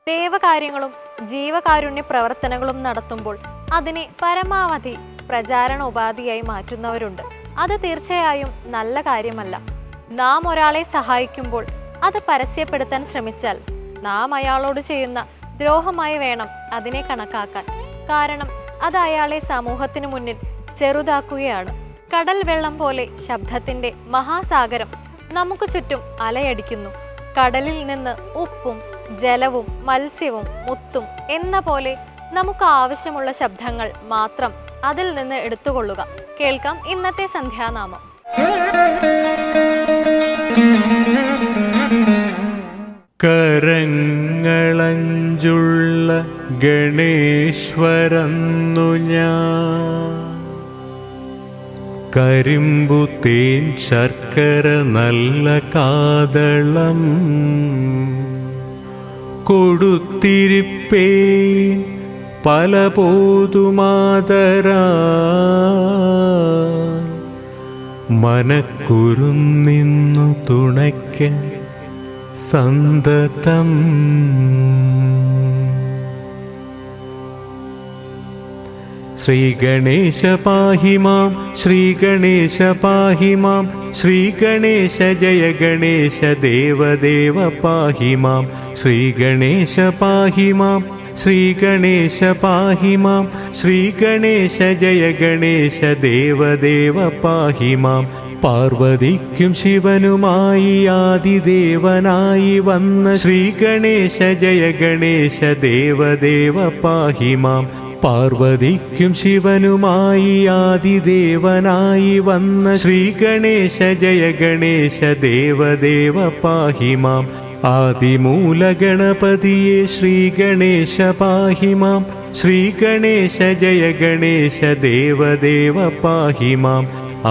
ദേവകാര്യങ്ങളും ജീവകാരുണ്യ പ്രവർത്തനങ്ങളും നടത്തുമ്പോൾ അതിനെ പരമാവധി പ്രചാരണ ഉപാധിയായി മാറ്റുന്നവരുണ്ട്. അത് തീർച്ചയായും നല്ല കാര്യമല്ല. നാം ഒരാളെ സഹായിക്കുമ്പോൾ അത് പരസ്യപ്പെടുത്താൻ ശ്രമിച്ചാൽ നാം അയാളോട് ചെയ്യുന്ന ദ്രോഹമായി വേണം അതിനെ കണക്കാക്കാൻ. കാരണം അത് അയാളെ സമൂഹത്തിന് മുന്നിൽ ചെറുതാക്കുകയാണ്. കടൽ വെള്ളം പോലെ ശബ്ദത്തിൻ്റെ മഹാസാഗരം നമുക്ക് ചുറ്റും അലയടിക്കുന്നു. കടലിൽ നിന്ന് ഉപ്പും ജലവും മത്സ്യവും മുത്തും എന്ന പോലെ നമുക്ക് ആവശ്യമുള്ള ശബ്ദങ്ങൾ മാത്രം അതിൽ നിന്ന് എടുത്തുകൊള്ളുക. കേൾക്കാം ഇന്നത്തെ സന്ധ്യാനാമം. കരങ്ങളഞ്ചുള്ള ഗണേശ്വരന്നു ഞാൻ, കരിമ്പു തേൻ ശർക്കര നല്ല കാതളം കൊടുത്തിരിപ്പേൻ പല പോതുമാതരാ, മനക്കുരുന്നിന്നു തുണയ്ക്ക സന്തതം. ശ്രീഗണേശ പാഹി മാം, ശ്രീഗണേശ പാഹി മാം, ശ്രീഗണേശ ജയ ഗണേശ ദേവദേവ പാഹി മാം, ശ്രീഗണേശ പാഹി മാം, ശ്രീഗണേശ പാഹി മാം, ശ്രീഗണേശ ജയ ഗണേശ ദേവദേവ പാഹി മാം. പാർവതിക്കും ശിവനുമായി ആദിദേവനായി വന്ന ശ്രീഗണേശ ജയ ഗണേശ ദേവദേവ പാഹി മാം. പാർവതിക്കും ശിവനുമായി ആദിദേവനായി വന്ന ശ്രീഗണേശ ജയ ഗണേശ ദേവദേവ പാഹി മാം. ആദിമൂല ഗണപതിയെ ശ്രീഗണേശ പാഹി മാം, ശ്രീഗണേശ ജയ ഗണേശ ദേവദേവ പാഹി മാം.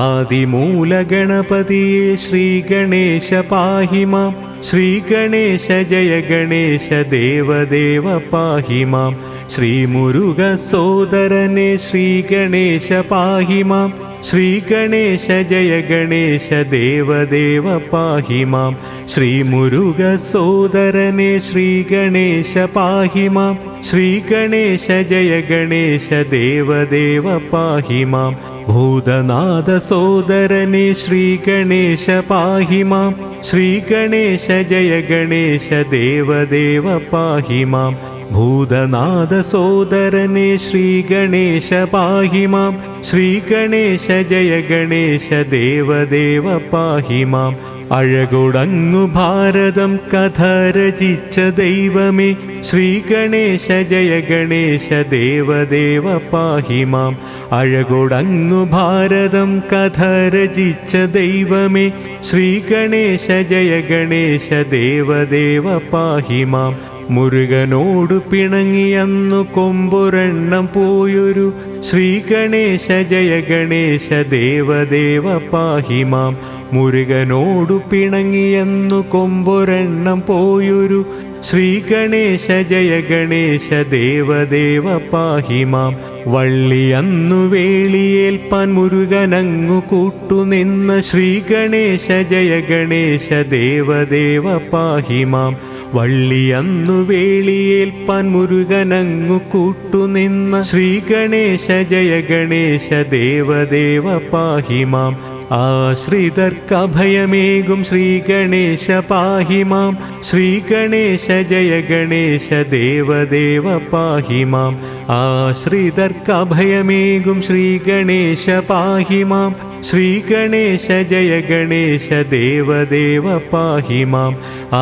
ആദിമൂല ഗണപതിയെ ശ്രീഗണേശ പാഹി മാം, ശ്രീഗണേശ ജയ ഗണേശ ദേവദേവ പാഹി മാം. ശ്രീമുരുക സോദരനെ ശ്രീഗണേശ പാഹി മാം, ശ്രീഗണേശ ജയ ഗണേശ ദേവദേവ പാഹി മാം. ശ്രീമുരുക സോദരനെ ശ്രീഗണേശ പാഹി മാം, ശ്രീഗണേശ ജയ ഗണേശ ദേവദേവ പാഹി മാം. ഭൂതനാഥ സോദരനെ ശ്രീഗണേശ പാഹി മാം, ശ്രീഗണേശ ജയ ഗണേശ ദേവദേവ പാഹി മാം. ഭൂതനാഥ സോദരനെ ശ്രീഗണേശ പാഹി മാം, ശ്രീഗണേശ ജയ ഗണേശ ദേവദേവ പാഹി മാം. അഴകൊടങ്ങു ഭാരതം കഥ രചിച്ച ദൈവമേ ശ്രീഗണേശ ജയ ഗണേശ ദേവദേവ പാഹി മാം. അഴകൊടങ്ങു ഭാരതം കഥ രചിച്ച ദൈവമേ ശ്രീഗണേശ ജയ ഗണേശ ദേവദേവ പാഹി മാം. മുരുകനോടു പിണങ്ങിയന്നു കൊമ്പൊരെണ്ണം പോയൊരു ശ്രീഗണേശ ജയ ഗണേശ ദേവദേവ പാഹി മാം. മുരുകനോടു പിണങ്ങിയന്നു കൊമ്പൊരെണ്ണം പോയൊരു ശ്രീഗണേശ ജയ ഗണേശ ദേവദേവ പാഹി മാം. വള്ളിയന്നു വേളിയേൽപ്പാൻ മുരുകനങ്ങു കൂട്ടുനിന്ന ശ്രീഗണേശ ജയ ഗണേശ ദേവദേവ പാഹി മാം. വള്ളിയന്നു വേളിയേൽപ്പാൻ മുരുകനങ്ങു കൂട്ടുനിന്ന ശ്രീഗണേശ ജയ ഗണേശ ദേവദേവ പാഹി മാം. ആശ്രിതർക്കഭയമേകും ശ്രീഗണേശ പാഹി മാം, ശ്രീഗണേശ ജയ ഗണേശ ദേവദേവ പാഹി മാം. ആശ്രിതർക്കഭയമേകും ശ്രീഗണേശ പാഹി മാം, ശ്രീഗണേശ ജയ ഗണേശ ദേവദേവ പാഹി മാം.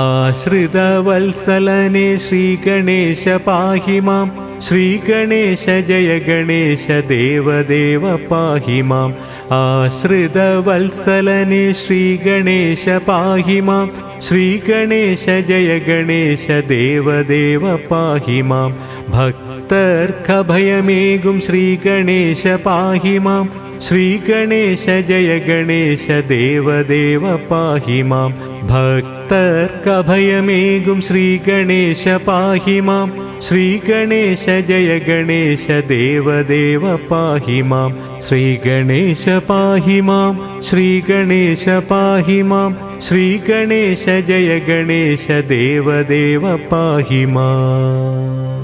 ആശ്രിതവത്സലനെ ശ്രീഗണേശ പാഹി മാം, ശ്രീഗണേശ ജയ ഗണേശ ദേവദേവ പാഹി മാം. ആശ്രിതവത്സലനെ ശ്രീഗണേശ പാഹി മാം, ശ്രീഗണേശ ജയ ഗണേശ ദേവദേവ പാഹി മാം. ഭക്തർക്കഭയമേകും ശ്രീഗണേശ പാഹി മാം, ശ്രീഗണേശ ജയ ഗണേശ ദേവദേവ പാഹി മാം. ഭക്തർക്കഭയമേകും ശ്രീഗണേശ പാഹി മാം, ശ്രീഗണേശ ജയ ഗണേശ ദേവദേവ പാഹി മാം ശ്രീഗണേശ പാഹി മാം ശ്രീഗണേശ പാഹി മാം ശ്രീഗണേശ ജയ ഗണേശ ദേവദേവ പാഹി മാം.